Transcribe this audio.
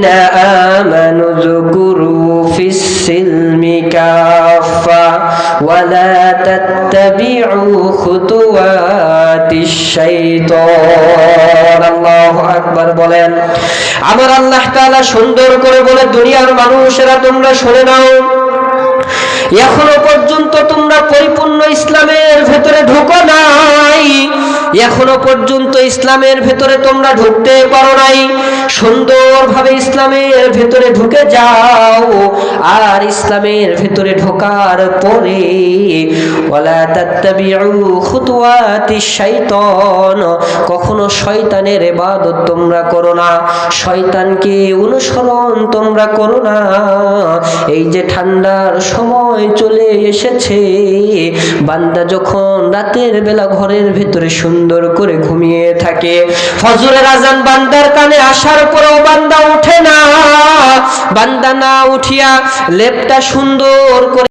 আল্লাযীনা আমানু যকুরু ফিস-সিলমি কাফা ওয়া লা তাত্তাবিউ খুতুওয়াতিশ শাইতান। আল্লাহু আকবার বলেন। আমার আল্লাহ তাআলা সুন্দর করে বলে, দুনিয়ার মানুষেরা তোমরা শুনে নাও, এখনো পর্যন্ত তোমরা পরিপূর্ণ ইসলামের ভেতরে ঢুকো নাই, এখনো পর্যন্ত ইসলামের ভেতরে তোমরা ঢুকতে পারো নাই। সুন্দরভাবে ইসলামের ভেতরে ঢুকে যাও, আর ইসলামের ভেতরে ঢোকার পরে ওয়ালা তাত্তাবিউ খুতুওয়াতিশ শাইতান, কখনো শয়তানের ইবাদত তোমরা করো না, শয়তানকে অনুসরণ তোমরা করো না। এই যে ঠান্ডার সময় চলে এসেছে, বান্দা যখন রাতের বেলা ঘরের ভেতরে সুন্দর করে ঘুমিয়ে থাকে, ফজরের আজান বান্দার কানে আসার পরেও বান্দা ওঠে না, বান্দা না উঠিয়া লেপটা সুন্দর করে